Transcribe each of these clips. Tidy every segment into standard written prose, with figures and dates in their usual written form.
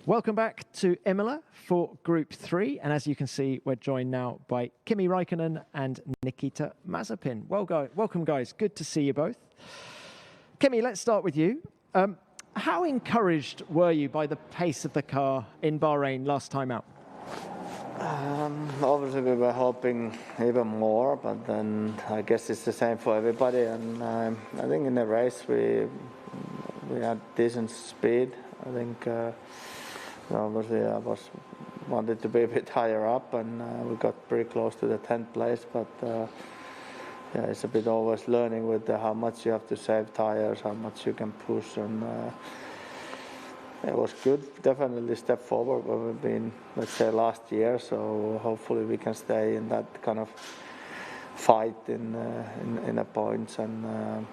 Welcome back to Imola for Group 3. And as you can see, we're joined now by Kimi Raikkonen and Nikita Mazepin. Welcome, guys. Good to see you both. Kimi, let's start with you. How encouraged were you by the pace of the car in Bahrain last time out? Obviously, we were hoping even more, but then I guess it's the same for everybody. And I think in the race we had decent speed. I think obviously I wanted to be a bit higher up, and we got pretty close to the 10th place. But yeah, it's a bit always learning with how much you have to save tires, how much you can push, and it was good. Definitely a step forward where we've been, let's say, last year. So hopefully we can stay in that kind of fight in the points, and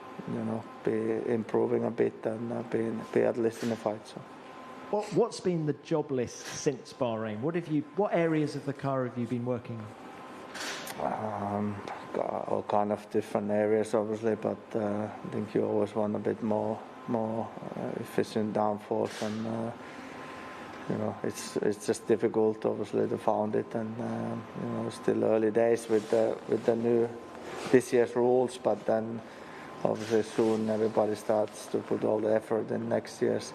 be improving a bit and be at least in the fight. So. What's been the job list since Bahrain? What areas of the car have you been working on? All kind of different areas, obviously, but I think you always want a bit more efficient downforce, and it's just difficult, obviously, to find it, and still early days with the new this year's rules, but then obviously soon everybody starts to put all the effort in next year's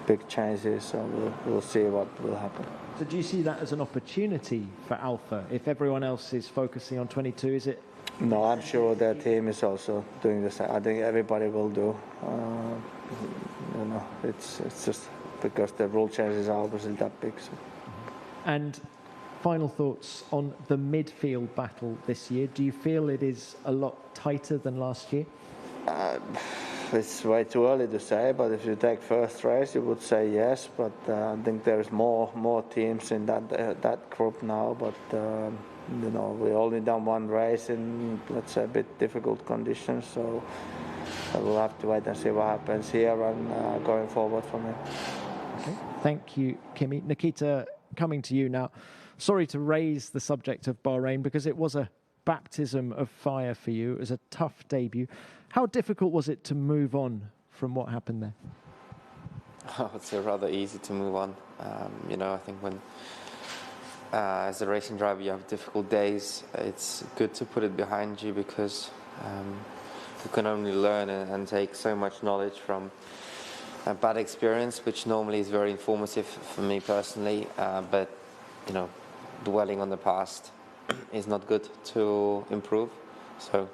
big changes, so we'll see what will happen. So do you see that as an opportunity for Alfa? If everyone else is focusing on 22, is it? No, I'm sure their team is also doing the same. I think everybody will do. It's just because the rule changes are obviously that big. So. And final thoughts on the midfield battle this year. Do you feel it is a lot tighter than last year? It's way too early to say, but if you take first race, you would say yes. But I think there's more teams in that group now. But we only done one race in, let's say, a bit difficult conditions. So we'll have to wait and see what happens here and going forward from here. Okay, thank you, Kimi. Nikita, coming to you now. Sorry to raise the subject of Bahrain because it was a baptism of fire for you. It was a tough debut. How difficult was it to move on from what happened there? I would say rather easy to move on. I think when, as a racing driver, you have difficult days, it's good to put it behind you because you can only learn and take so much knowledge from a bad experience, which normally is very informative for me personally. But, dwelling on the past is not good to improve. So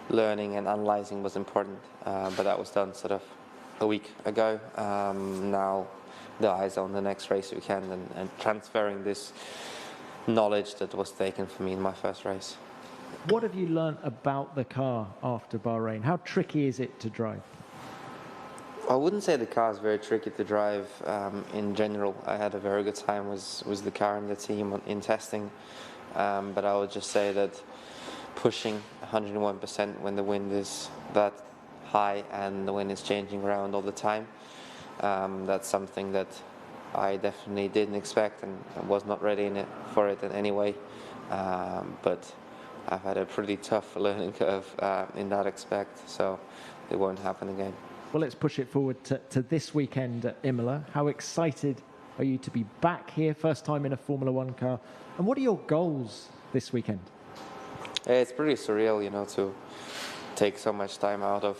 learning and analyzing was important, but that was done sort of a week ago. Now the eyes are on the next race weekend and transferring this knowledge that was taken from me in my first race. What have you learned about the car after Bahrain? How tricky is it to drive? I wouldn't say the car is very tricky to drive in general. I had a very good time with the car and the team in testing, but I would just say that pushing 101% when the wind is that high and the wind is changing around all the time, that's something that I definitely didn't expect and was not ready for it in any way. But I've had a pretty tough learning curve in that aspect, so it won't happen again. Well, let's push it forward to this weekend at Imola. How excited are you to be back here, first time in a Formula One car? And what are your goals this weekend? It's pretty surreal, to take so much time out of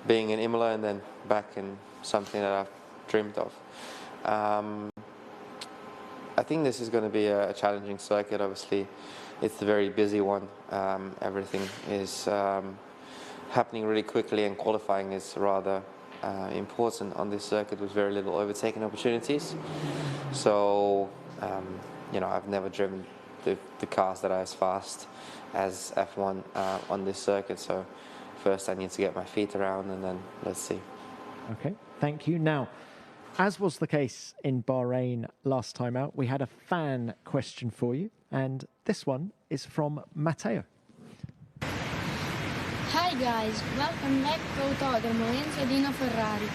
being in Imola and then back in something that I've dreamed of. I think this is going to be a challenging circuit. Obviously, it's a very busy one. Everything is happening really quickly, and qualifying is rather important on this circuit with very little overtaking opportunities. So, I've never driven the cars that are as fast as F1 on this circuit. So first I need to get my feet around, and then let's see. Okay, thank you. Now, as was the case in Bahrain last time out, we had a fan question for you, and this one is from Matteo. Hi guys, welcome back to Autodromo in Sedino Ferrari.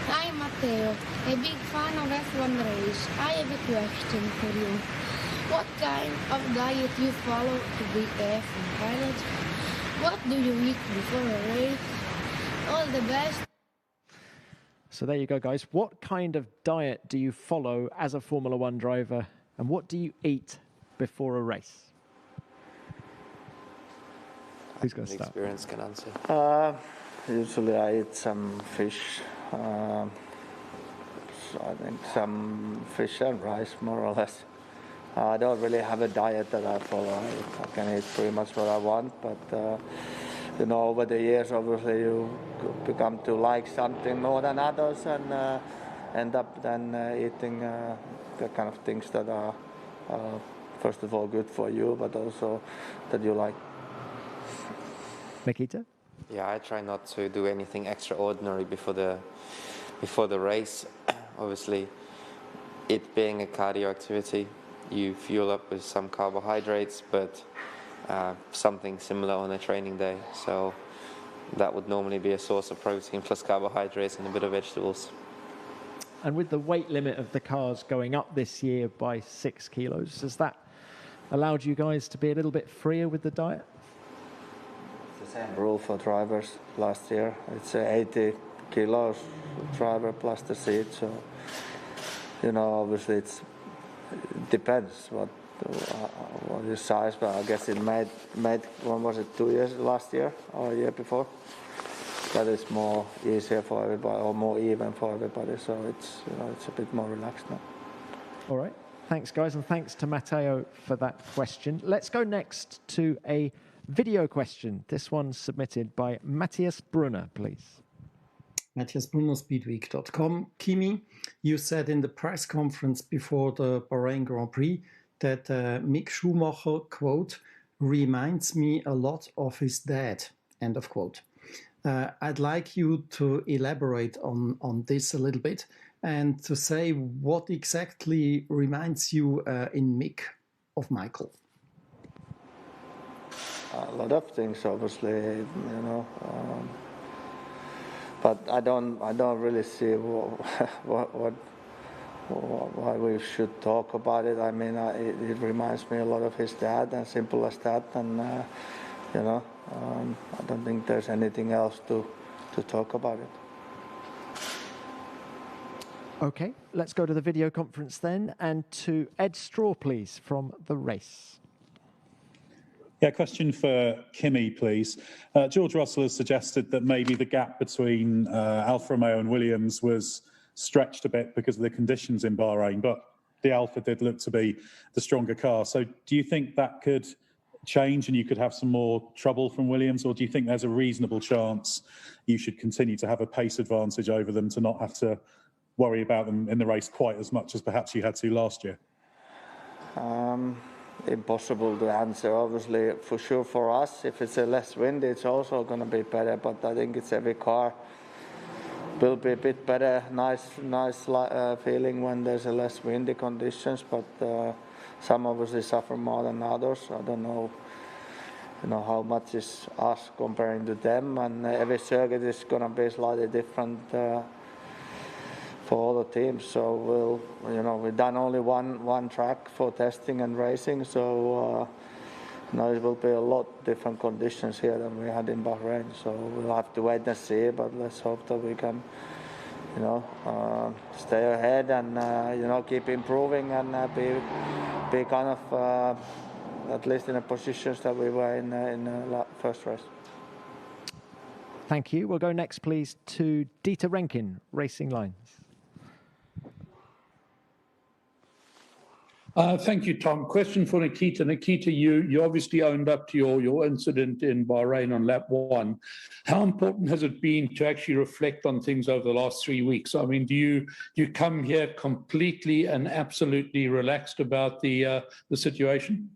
I'm Matteo, a big fan of F1 race. I have a question for you. What kind of diet you follow to be a F1 pilot? What do you eat before a race? All the best. So there you go, guys. What kind of diet do you follow as a Formula One driver, and what do you eat before a race? Who's going to start? Experience can answer. Usually I eat some fish. So I think some fish and rice, more or less. I don't really have a diet that I follow. I can eat pretty much what I want, but over the years, obviously, you become to like something more than others, and end up then eating the kind of things that are, first of all, good for you, but also that you like. Nikita? Yeah, I try not to do anything extraordinary before the race. Obviously, it being a cardio activity, you fuel up with some carbohydrates, but something similar on a training day. So that would normally be a source of protein plus carbohydrates and a bit of vegetables. And with the weight limit of the cars going up this year by 6 kilos, has that allowed you guys to be a little bit freer with the diet? It's the same rule for drivers last year. It's 80 kilos driver plus the seat. So, obviously it depends what is size, but I guess it made when was it, 2 years last year or a year before? That is more easier for everybody, or more even for everybody. So it's a bit more relaxed now. All right. Thanks, guys, and thanks to Matteo for that question. Let's go next to a video question. This one's submitted by Matthias Brunner, please. Matthias Brunner, speedweek.com. Kimi, you said in the press conference before the Bahrain Grand Prix that Mick Schumacher, quote, reminds me a lot of his dad, end of quote. I'd like you to elaborate on this a little bit and to say what exactly reminds you in Mick of Michael. A lot of things, obviously, but I don't really see why we should talk about it. I mean, it reminds me a lot of his dad, and simple as that. And I don't think there's anything else to talk about it. Okay, let's go to the video conference then, and to Ed Straw, please, from The Race. Yeah, question for Kimi, please. George Russell has suggested that maybe the gap between Alfa Romeo and Williams was stretched a bit because of the conditions in Bahrain, but the Alfa did look to be the stronger car. So do you think that could change and you could have some more trouble from Williams, or do you think there's a reasonable chance you should continue to have a pace advantage over them to not have to worry about them in the race quite as much as perhaps you had to last year? Impossible to answer. Obviously, for sure for us, if it's a less windy, it's also going to be better. But I think it's every car will be a bit better. Nice feeling when there's a less windy conditions. But some obviously suffer more than others. I don't know, how much is us comparing to them. And every circuit is going to be slightly different for all the teams. So we've done only one track for testing and racing, so it will be a lot different conditions here than we had in Bahrain. So we'll have to wait and see, but let's hope that we can stay ahead and keep improving and be kind of at least in the positions that we were in the first race. Thank you. We'll go next, please, to Dieter Renkin, Racing Lines. Thank you, Tom. Question for Nikita. Nikita, you obviously owned up to your incident in Bahrain on lap 1. How important has it been to actually reflect on things over the last 3 weeks? I mean, do you come here completely and absolutely relaxed about the situation?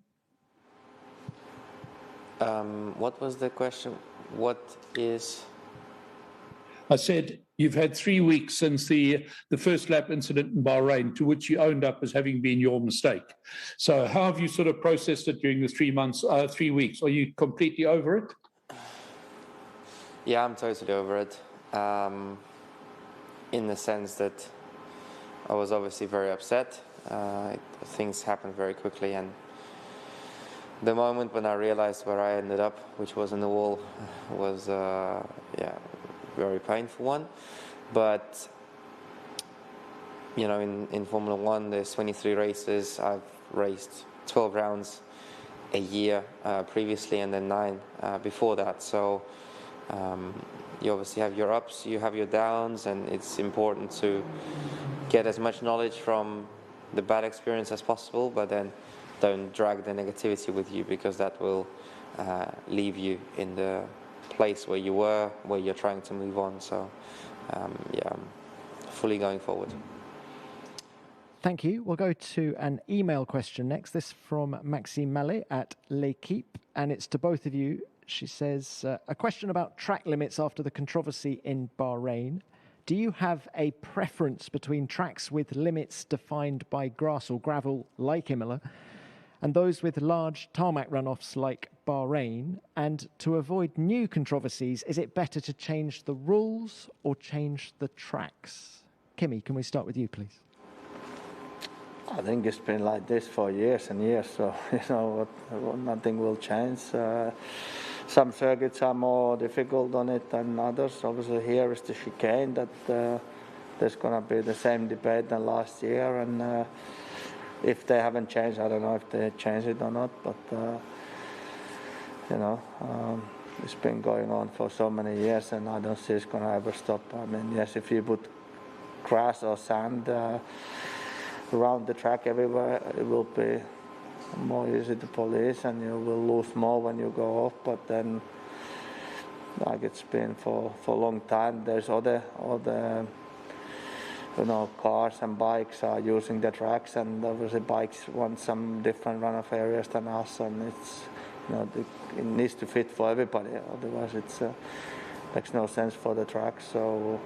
What was the question? What is... I said you've had 3 weeks since the first lap incident in Bahrain, to which you owned up as having been your mistake. So how have you sort of processed it during the 3 weeks? Are you completely over it? Yeah, I'm totally over it. In the sense that I was obviously very upset. Things happened very quickly, and the moment when I realized where I ended up, which was in the wall, was very painful one. But you know, in Formula One, there's 23 races. I've raced 12 rounds a year previously, and then 9 before that. So you obviously have your ups, you have your downs, and it's important to get as much knowledge from the bad experience as possible, but then don't drag the negativity with you, because that will leave you in the place where you were, where you're trying to move on. So yeah, I'm fully going forward. Thank you. We'll go to an email question next. This from Maxime Mallet at L'Equipe, and it's to both of you. She says, a question about track limits after the controversy in Bahrain. Do you have a preference between tracks with limits defined by grass or gravel, like Imola, and those with large tarmac runoffs like Bahrain? And to avoid new controversies, is it better to change the rules or change the tracks? Kimi, can we start with you, please? I think it's been like this for years and years, so you know nothing will change. Some circuits are more difficult on it than others. Obviously, here is the chicane that there's going to be the same debate than last year, and if they haven't changed, I don't know if they change it or not. But you know, it's been going on for so many years, and I don't see it's going to ever stop. I mean, yes, if you put grass or sand around the track everywhere, it will be more easy to police, and you will lose more when you go off. But then, like it's been for a long time, there's other you know, cars and bikes are using the tracks, and obviously bikes want some different runoff areas than us, and it's, you know, it needs to fit for everybody. Otherwise, it's makes no sense for the track. So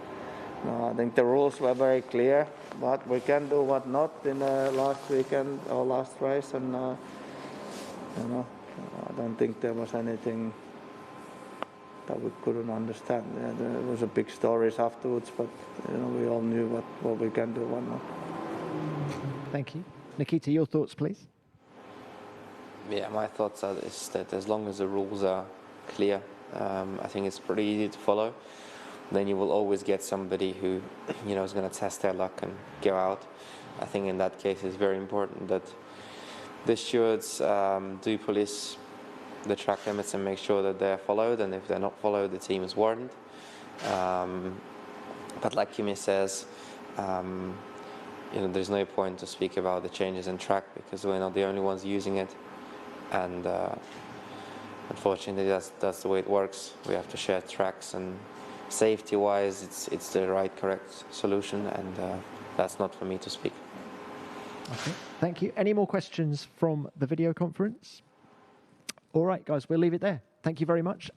I think the rules were very clear, what we can do, what not in the last weekend or last race, and you know, I don't think there was anything that we couldn't understand. Yeah, there was a big stories afterwards, but you know, we all knew what we can do, what not. Thank you. Nikita, your thoughts, please? Yeah, my thoughts are that as long as the rules are clear, I think it's pretty easy to follow. Then you will always get somebody who, you know, is going to test their luck and go out. I think in that case it's very important that the stewards do police the track limits and make sure that they're followed, and if they're not followed, the team is warned. But like Kimi says, you know, there's no point to speak about the changes in track, because we're not the only ones using it, and unfortunately that's the way it works. We have to share tracks, and safety-wise, it's the right, correct solution, and that's not for me to speak. Okay, thank you. Any more questions from the video conference? All right, guys, we'll leave it there. Thank you very much.